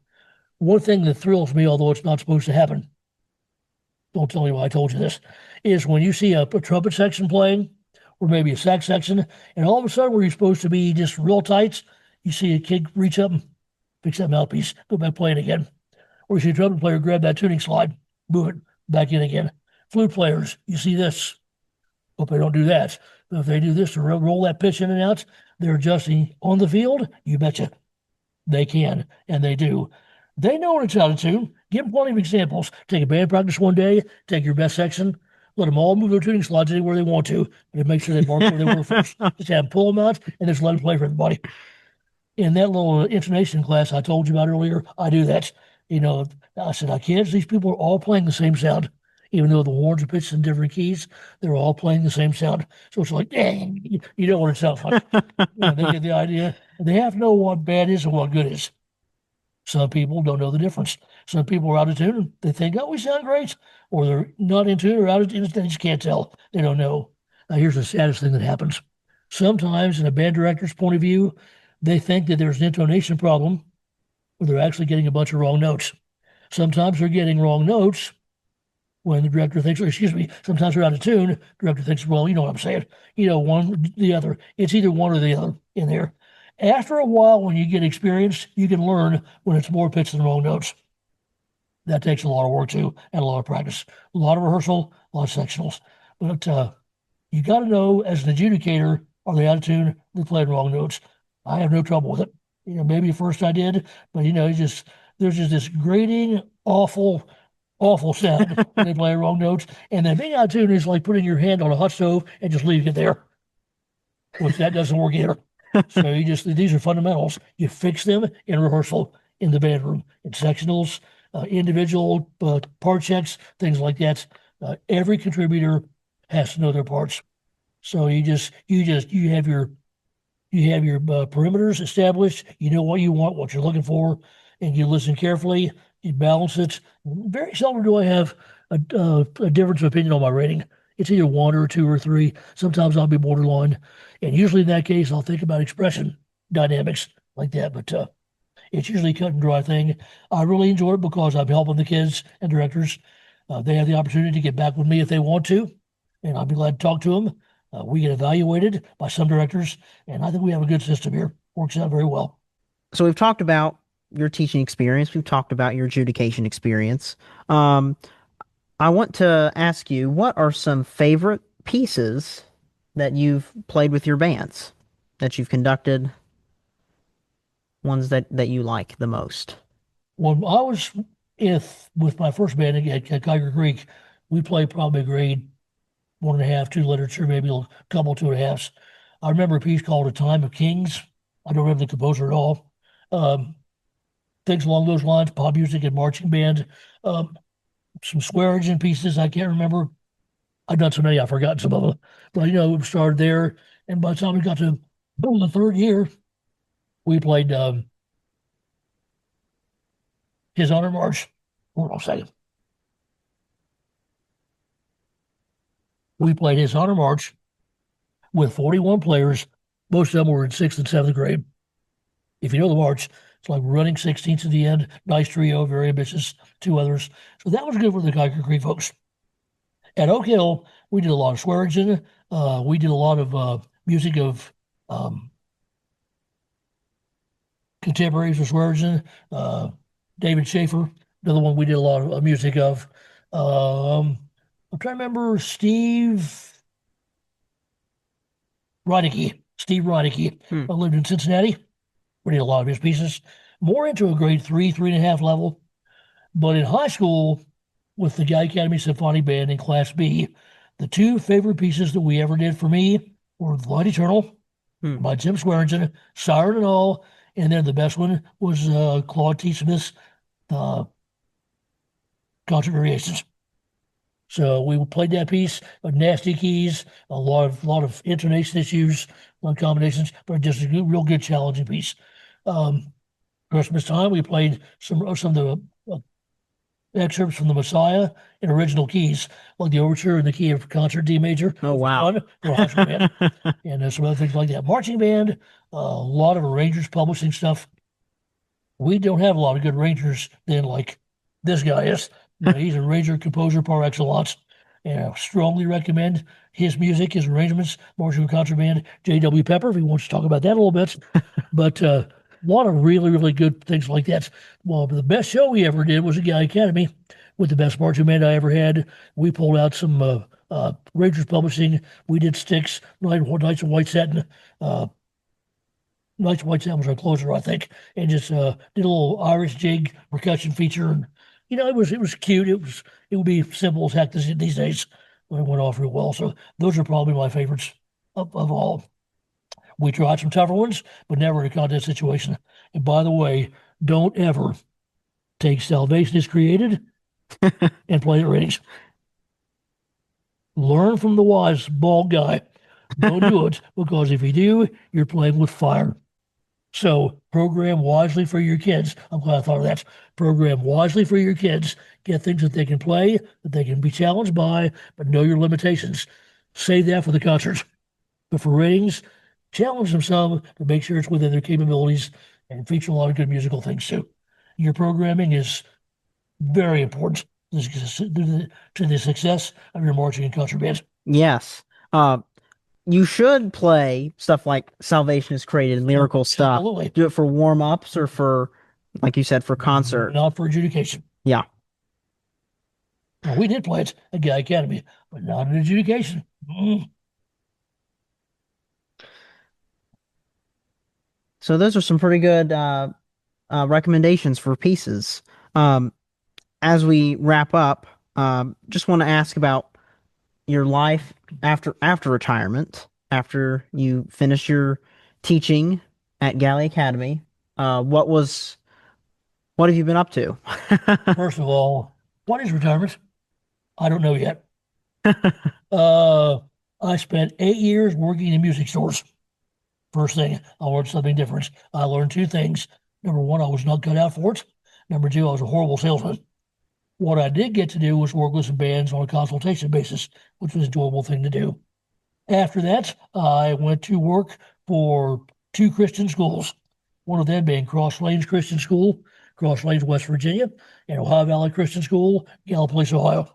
One thing that thrills me, although it's not supposed to happen, don't tell me why I told you this, is when you see a trumpet section playing, or maybe a sax section, and all of a sudden where you're supposed to be just real tight, you see a kid reach up and fix that mouthpiece, go back playing again. Or you see a trumpet player grab that tuning slide, move it back in again. Flute players, you see this. Hope they don't do that. But if they do this to roll that pitch in and out, they're adjusting on the field, you betcha. They can, and they do. They know when it's out of tune. Give them plenty of examples. Take a band practice one day, take your best section, let them all move their tuning slides anywhere they want to, but make sure they mark where they were first. Just have them pull them out and just let them play for everybody. In that little intonation class I told you about earlier, I do that. I said, kids, these people are all playing the same sound. Even though the horns are pitched in different keys, they're all playing the same sound. So it's like, dang, you know what it sounds like. They get the idea. They have to know what bad is and what good is. Some people don't know the difference. Some people are out of tune and they think, oh, we sound great. Or they're not in tune or out of tune. They just can't tell. They don't know. Now, here's the saddest thing that happens. Sometimes, in a band director's point of view, they think that there's an intonation problem where they're actually getting a bunch of wrong notes. Sometimes they're getting wrong notes when the director thinks, or excuse me, sometimes they're out of tune. The director thinks, well, you know what I'm saying. One, the other. It's either one or the other in there. After a while, when you get experience, you can learn when it's more pitched than wrong notes. That takes a lot of work too, and a lot of practice, a lot of rehearsal, a lot of sectionals. But you got to know as an adjudicator, are they out of tune? They're playing wrong notes. I have no trouble with it. Maybe at first I did, but there's just this grating, awful, awful sound when they play wrong notes. And then being out of tune is like putting your hand on a hot stove and just leaving it there, which that doesn't work either. So these are fundamentals. You fix them in rehearsal, in the band room, in sectionals, individual part checks, things like that. Every contributor has to know their parts. So you have your perimeters established. You know what you want, what you're looking for, and you listen carefully. You balance it. Very seldom do I have a difference of opinion on my rating. It's either 1 or 2 or 3. Sometimes I'll be borderline. And usually in that case, I'll think about expression dynamics like that. But it's usually a cut and dry thing. I really enjoy it because I'm helping the kids and directors. They have the opportunity to get back with me if they want to, and I'll be glad to talk to them. We get evaluated by some directors, and I think we have a good system here. Works out very well. So we've talked about your teaching experience. We've talked about your adjudication experience. I want to ask you, what are some favorite pieces that you've played with your bands, that you've conducted, ones that you like the most? When I was with my first band at Geiger Creek, we played probably grade 1.5, 2 literature, maybe a couple 2.5s. I remember a piece called A Time of Kings. I don't remember the composer at all. Things along those lines, pop music and marching band. Some Swearingen pieces I can't remember. I've done so many, I've forgotten some of them. But, we started there. And by the time we got to the third year, we played His Honor March. Hold on a second. We played His Honor March with 41 players. Most of them were in 6th and 7th grade. If you know the march, it's like running 16th to the end. Nice trio, very ambitious, 2 others. So that was good for the Geiger Creek folks. At Oak Hill, we did a lot of Swearingen. We did a lot of music of contemporaries of Swearingen. David Schaefer, another one we did a lot of music of. I'm trying to remember Steve Reinecke. I lived in Cincinnati. We did a lot of his pieces. More into a grade 3, 3.5 level. But in high school, with the Guy Academy Symphonic Band in Class B, the 2 favorite pieces that we ever did for me were The Light Eternal by Tim Swearingen, Siren and All, and then the best one was Claude T. Smith's Concert Variations. So we played that piece with nasty keys, a lot of intonation issues, a lot of combinations, but just a real good challenging piece. Christmas time, we played some of the excerpts from the Messiah in original keys, like the overture in the key of concert D major. Oh, wow. For high school band. And some other things like that. Marching band, a lot of arrangers publishing stuff. We don't have a lot of good arrangers then, like this guy is. He's an arranger, composer par excellence. And I strongly recommend his music, his arrangements, Marching Concert Band, J.W. Pepper, if he wants to talk about that a little bit. But a lot of really, really good things like that. Well, the best show we ever did was at Guy Academy with the best marching band I ever had. We pulled out some Rangers Publishing. We did Styx, Nights of White Satin. Nights of White Satin was our closer, I think, and just did a little Irish jig percussion feature. And it was cute. It would be simple as heck these days, but it went off real well. So those are probably my favorites of all. We tried some tougher ones, but never in a contest situation. And by the way, don't ever take Salvation is Created and play it ratings. Learn from the wise bald guy. Don't do it, because if you do, you're playing with fire. So program wisely for your kids. I'm glad I thought of that. Program wisely for your kids. Get things that they can play, that they can be challenged by, but know your limitations. Save that for the concert. But for ratings, challenge them some to make sure it's within their capabilities and feature a lot of good musical things too. Your programming is very important to the success of your marching and concert band. Yes. You should play stuff like Salvation is Created, lyrical stuff. Absolutely. Do it for warm-ups or for, like you said, for concert. Not for adjudication. Yeah. Well, we did play it at Guy Academy, but not an adjudication. So those are some pretty good recommendations for pieces. Um, as we wrap up, just want to ask about your life after retirement, after you finish your teaching at Galley Academy. What have you been up to? First of all, what is retirement? I don't know yet. uh, I spent 8 years working in music stores. First thing, I learned something different. I learned two things. Number one, I was not cut out for it. Number two, I was a horrible salesman. What I did get to do was work with some bands on a consultation basis, which was an enjoyable thing to do. After that, I went to work for two Christian schools, one of them being Cross Lanes Christian School, Cross Lanes, West Virginia, and Ohio Valley Christian School, Gallipolis, Ohio.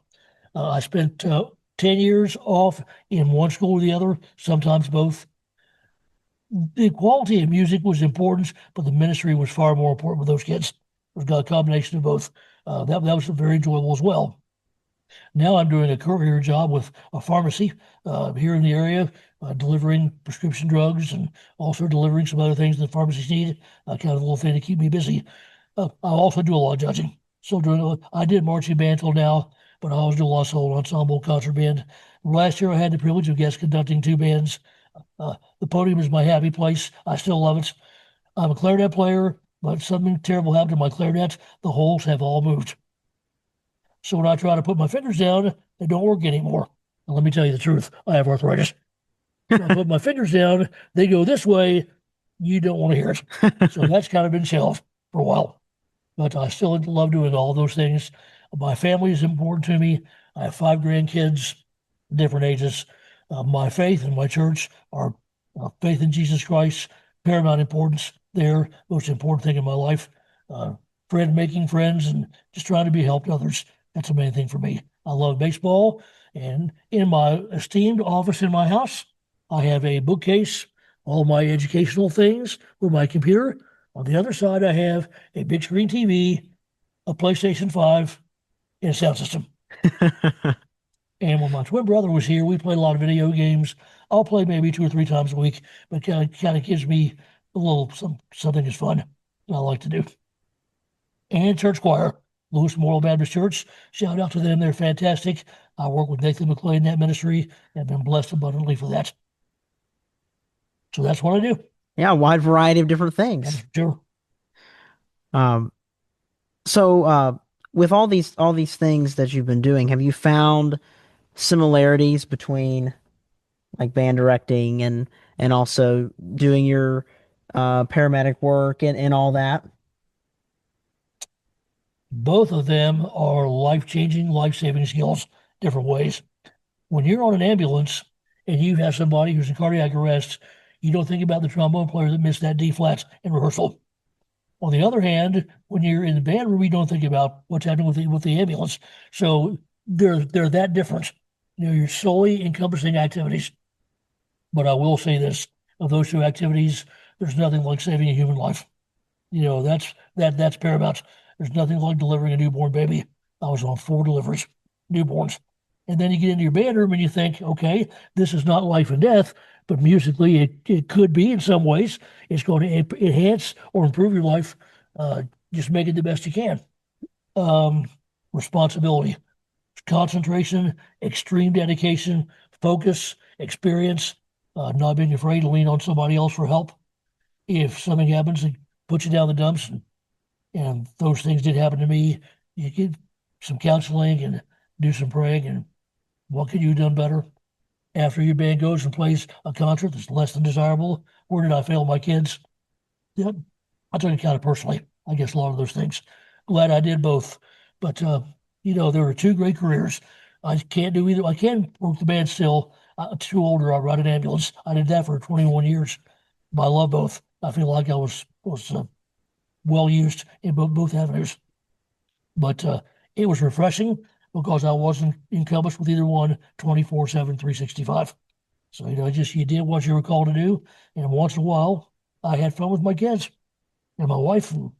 I spent 10 years off in one school or the other, sometimes both. The quality of music was important, but the ministry was far more important with those kids. It was a combination of both. That was very enjoyable as well. Now I'm doing a courier job with a pharmacy here in the area, delivering prescription drugs and also delivering some other things that pharmacies need, kind of a little thing to keep me busy. I also do a lot of judging. I did marching band till now, but I always do a lot of solo ensemble, concert band. Last year I had the privilege of guest conducting two bands. The podium is my happy place. I still love it. I'm a clarinet player, but something terrible happened to my clarinet. The holes have all moved. So when I try to put my fingers down, they don't work anymore. And let me tell you the truth, I have arthritis. So I put my fingers down, they go this way, you don't want to hear it. So that's kind of been shelved for a while. But I still love doing all those things. My family is important to me. I have 5 grandkids, different ages. My faith and my church are faith in Jesus Christ, paramount importance there, most important thing in my life. Making friends and just trying to be a help to others. That's the main thing for me. I love baseball. And in my esteemed office in my house, I have a bookcase, all my educational things with my computer. On the other side, I have a big screen TV, a PlayStation 5, and a sound system. And when my twin brother was here, we played a lot of video games. I'll play maybe 2 or 3 times a week, but kind of gives me a little something is fun that I like to do. And church choir, Lewis Memorial Baptist Church. Shout out to them. They're fantastic. I work with Nathan McClain in that ministry and have been blessed abundantly for that. So that's what I do. Yeah, a wide variety of different things. Sure. So with all these things that you've been doing, have you found similarities between like band directing and also doing your paramedic work and all that? Both of them are life-changing, life-saving skills, different ways. When you're on an ambulance and you have somebody who's in cardiac arrest, you don't think about the trombone player that missed that D flat in rehearsal. On the other hand, when you're in the band room, you don't think about what's happening with the ambulance. So they're that different. You're solely encompassing activities. But I will say this: of those 2 activities, there's nothing like saving a human life. That's paramount. There's nothing like delivering a newborn baby. I was on 4 deliveries, newborns. And then you get into your band room and you think, okay, this is not life and death, but musically it could be in some ways. It's going to enhance or improve your life. Just make it the best you can. Responsibility, concentration, extreme dedication, focus, experience, not being afraid to lean on somebody else for help. If something happens, it puts you down the dumps, and those things did happen to me. You get some counseling and do some praying, and what could you have done better? After your band goes and plays a concert that's less than desirable, where did I fail my kids? yeah, I took it kind of personally. I guess a lot of those things. Glad I did both. But there were two great careers. I can't do either. I can work the band still. I'm too older. I ride an ambulance. I did that for 21 years. But I love both. I feel like I was well used in both avenues. But it was refreshing because I wasn't encompassed with either one 24/7, 365. So, you did what you were called to do. And once in a while, I had fun with my kids and my wife and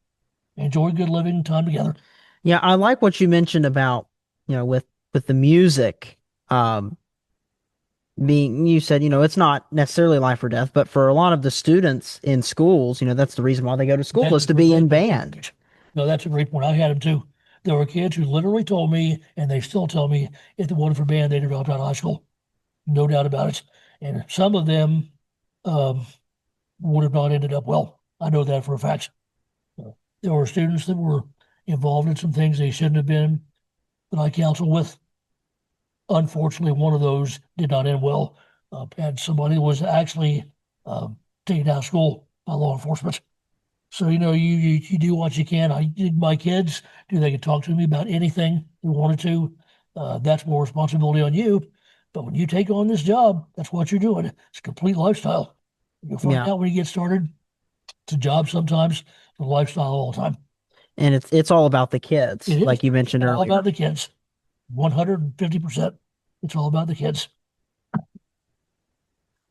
enjoyed good living time together. Yeah, I like what you mentioned about, with the music, you said, it's not necessarily life or death, but for a lot of the students in schools, that's the reason why they go to school is to be in band. No, that's a great point. I had them too. There were kids who literally told me, and they still tell me, if they wanted for band, they'd have dropped out of high school. No doubt about it. And some of them would have not ended up well. I know that for a fact. There were students that were involved in some things they shouldn't have been that I counseled with. Unfortunately, one of those did not end well. And somebody was actually taken out of school by law enforcement. So, you do what you can. I did my kids, they could talk to me about anything they wanted to. That's more responsibility on you. But when you take on this job, that's what you're doing. It's a complete lifestyle. You'll find out when you get started. It's a job sometimes, it's a lifestyle all the time. And it's all about the kids, like you mentioned earlier. All about the kids. 150%. It's all about the kids.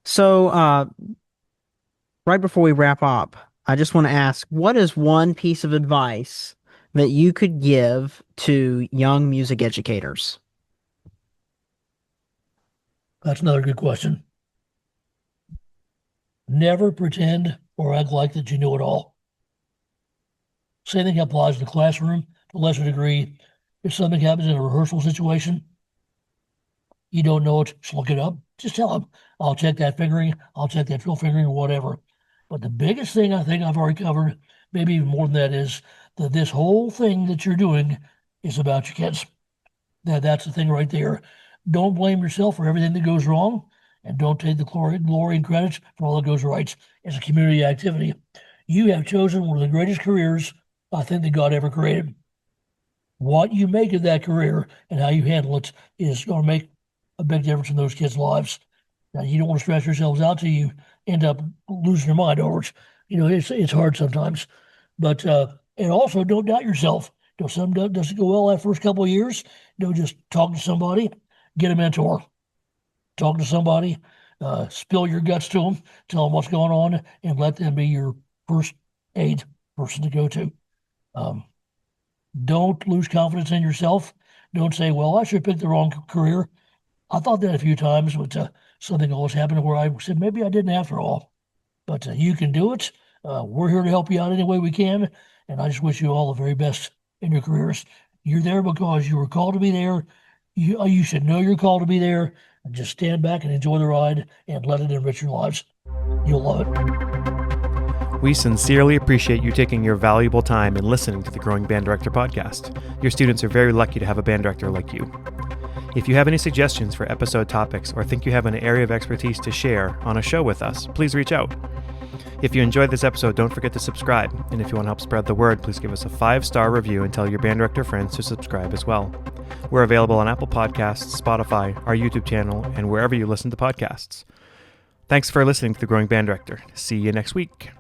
So, right before we wrap up, I just want to ask, what is one piece of advice that you could give to young music educators? That's another good question. Never pretend or act like that you know it all. Same thing applies in the classroom to a lesser degree. If something happens in a rehearsal situation, you don't know it, just look it up. Just tell them, I'll check that fingering, I'll check that fill fingering, or whatever. But the biggest thing I think I've already covered, maybe even more than that, is that this whole thing that you're doing is about your kids. That's the thing right there. Don't blame yourself for everything that goes wrong, and don't take the glory and credit for all that goes right. It's a community activity. You have chosen one of the greatest careers I think that God ever created. What you make of that career and how you handle it is going to make a big difference in those kids' lives. Now, you don't want to stress yourselves out till you end up losing your mind over it. It's hard sometimes. But and also don't doubt yourself. If something doesn't go well that first couple of years, just talk to somebody, get a mentor. Talk to somebody, spill your guts to them, tell them what's going on, and let them be your first aid person to go to. Don't lose confidence in yourself. Don't say, well, I should pick the wrong career. I thought that a few times, but something always happened where I said, maybe I didn't after all. But you can do it. We're here to help you out any way we can. And I just wish you all the very best in your careers. You're there because you were called to be there. You should know you're called to be there. And just stand back and enjoy the ride and let it enrich your lives. You'll love it. We sincerely appreciate you taking your valuable time and listening to the Growing Band Director podcast. Your students are very lucky to have a band director like you. If you have any suggestions for episode topics or think you have an area of expertise to share on a show with us, please reach out. If you enjoyed this episode, don't forget to subscribe. And if you want to help spread the word, please give us a 5-star review and tell your band director friends to subscribe as well. We're available on Apple Podcasts, Spotify, our YouTube channel, and wherever you listen to podcasts. Thanks for listening to The Growing Band Director. See you next week.